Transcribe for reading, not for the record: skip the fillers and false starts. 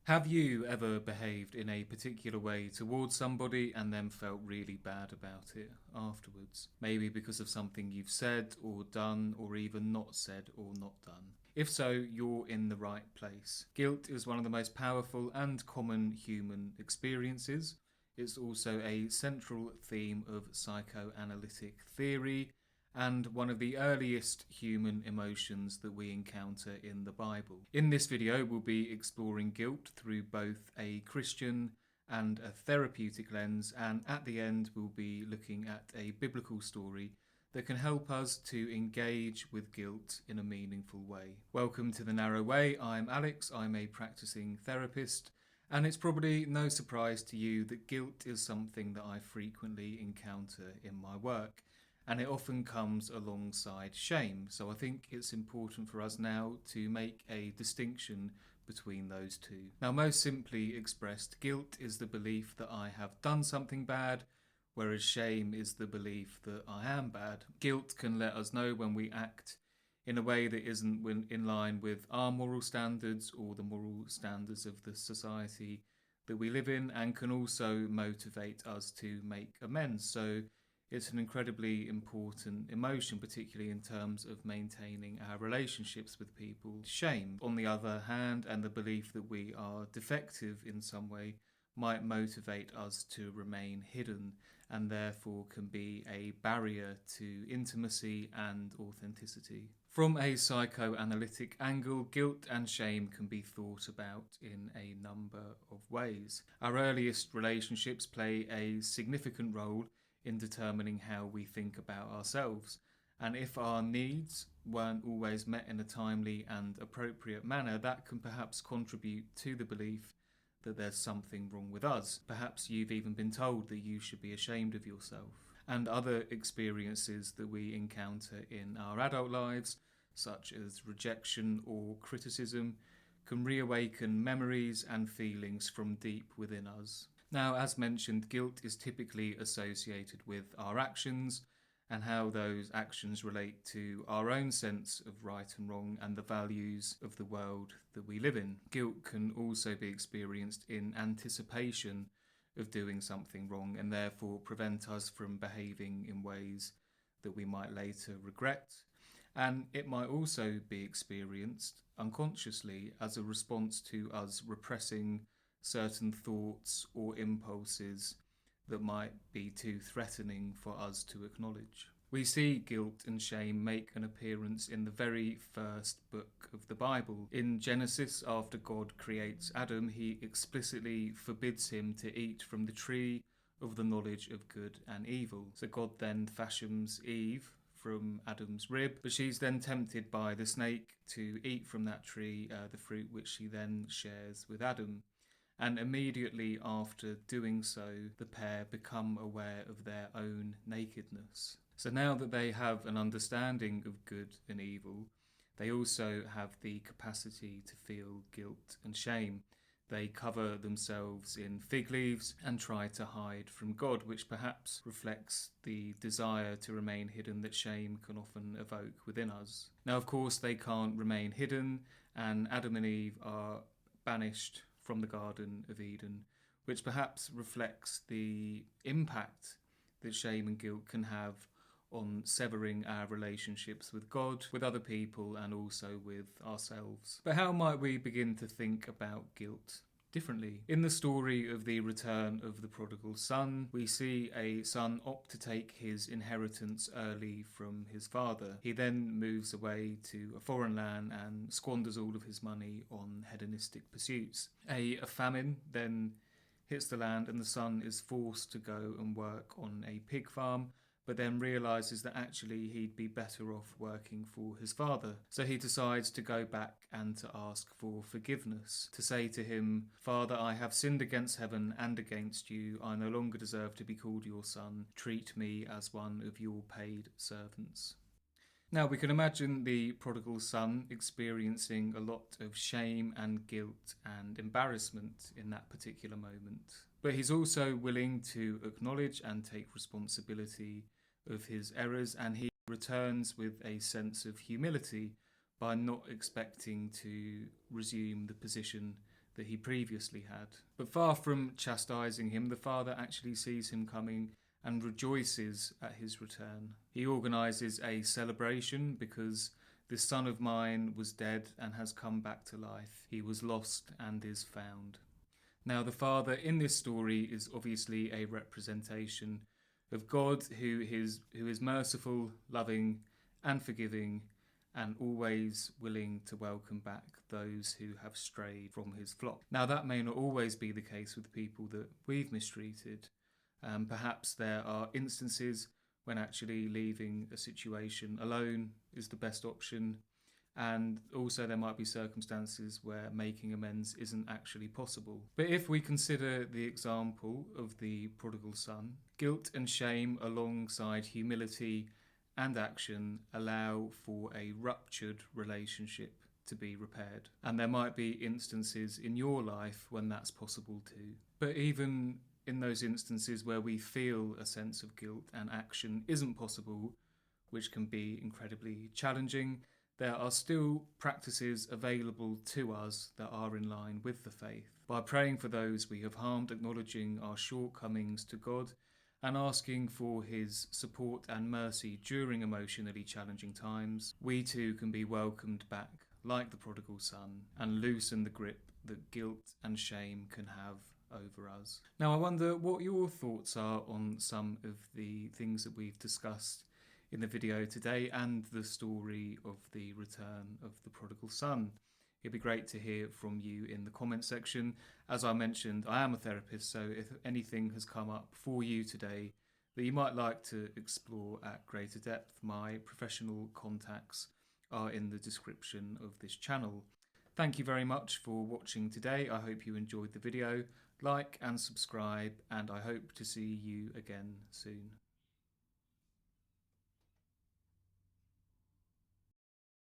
Have you ever behaved in a particular way towards somebody and then felt really bad about it afterwards? Maybe because of something you've said or done, or even not said or not done. If so, you're in the right place. Guilt is one of the most powerful and common human experiences. It's also a central theme of psychoanalytic theory and one of the earliest human emotions that we encounter in the Bible. In this video, we'll be exploring guilt through both a Christian and a therapeutic lens, and at the end, we'll be looking at a biblical story that can help us to engage with guilt in a meaningful way. Welcome to The Narrow Way. I'm Alex. I'm a practicing therapist, and it's probably no surprise to you that guilt is something that I frequently encounter in my work. And it often comes alongside shame. So I think it's important for us now to make a distinction between those two. Now, most simply expressed, guilt is the belief that I have done something bad, whereas shame is the belief that I am bad. Guilt can let us know when we act in a way that isn't in line with our moral standards or the moral standards of the society that we live in, and can also motivate us to make amends. So it's an incredibly important emotion, particularly in terms of maintaining our relationships with people. Shame, on the other hand, and the belief that we are defective in some way might motivate us to remain hidden, and therefore can be a barrier to intimacy and authenticity. From a psychoanalytic angle, guilt and shame can be thought about in a number of ways. Our earliest relationships play a significant role in determining how we think about ourselves. And if our needs weren't always met in a timely and appropriate manner, that can perhaps contribute to the belief that there's something wrong with us. Perhaps you've even been told that you should be ashamed of yourself. And other experiences that we encounter in our adult lives, such as rejection or criticism, can reawaken memories and feelings from deep within us. Now, as mentioned, guilt is typically associated with our actions and how those actions relate to our own sense of right and wrong and the values of the world that we live in. Guilt can also be experienced in anticipation of doing something wrong and therefore prevent us from behaving in ways that we might later regret. And it might also be experienced unconsciously as a response to us repressing certain thoughts or impulses that might be too threatening for us to acknowledge. We see guilt and shame make an appearance in the very first book of the Bible. In Genesis, after God creates Adam, he explicitly forbids him to eat from the tree of the knowledge of good and evil. So God then fashions Eve from Adam's rib, but she's then tempted by the snake to eat from that tree, the fruit which she then shares with Adam. And immediately after doing so, the pair become aware of their own nakedness. So now that they have an understanding of good and evil, they also have the capacity to feel guilt and shame. They cover themselves in fig leaves and try to hide from God, which perhaps reflects the desire to remain hidden that shame can often evoke within us. Now, of course, they can't remain hidden, and Adam and Eve are banished from the Garden of Eden, which perhaps reflects the impact that shame and guilt can have on severing our relationships with God, with other people, and also with ourselves. But how might we begin to think about guilt differently? In the story of the return of the prodigal son, we see a son opt to take his inheritance early from his father. He then moves away to a foreign land and squanders all of his money on hedonistic pursuits. A famine then hits the land and the son is forced to go and work on a pig farm, but then realises that actually he'd be better off working for his father. So he decides to go back and to ask for forgiveness, to say to him, "Father, I have sinned against heaven and against you. I no longer deserve to be called your son. Treat me as one of your paid servants." Now, we can imagine the prodigal son experiencing a lot of shame and guilt and embarrassment in that particular moment. But he's also willing to acknowledge and take responsibility of his errors, and he returns with a sense of humility by not expecting to resume the position that he previously had. But far from chastising him, the father actually sees him coming and rejoices at his return. He organises a celebration because this son of mine was dead and has come back to life. He was lost and is found. Now, the father in this story is obviously a representation of God who is merciful, loving, and forgiving, and always willing to welcome back those who have strayed from his flock. Now, that may not always be the case with people that we've mistreated. Perhaps there are instances when actually leaving a situation alone is the best option. And also there might be circumstances where making amends isn't actually possible. But if we consider the example of the prodigal son, guilt and shame alongside humility and action allow for a ruptured relationship to be repaired. And there might be instances in your life when that's possible too. But even in those instances where we feel a sense of guilt and action isn't possible, which can be incredibly challenging, there are still practices available to us that are in line with the faith. By praying for those we have harmed, acknowledging our shortcomings to God, and asking for his support and mercy during emotionally challenging times, we too can be welcomed back, like the prodigal son, and loosen the grip that guilt and shame can have over us. Now, I wonder what your thoughts are on some of the things that we've discussed in the video today and the story of the return of the prodigal son. It'd be great to hear from you in the comment section. As I mentioned, I am a therapist, so if anything has come up for you today that you might like to explore at greater depth, my professional contacts are in the description of this channel. Thank you very much for watching today. I hope you enjoyed the video. Like and subscribe, and I hope to see you again soon.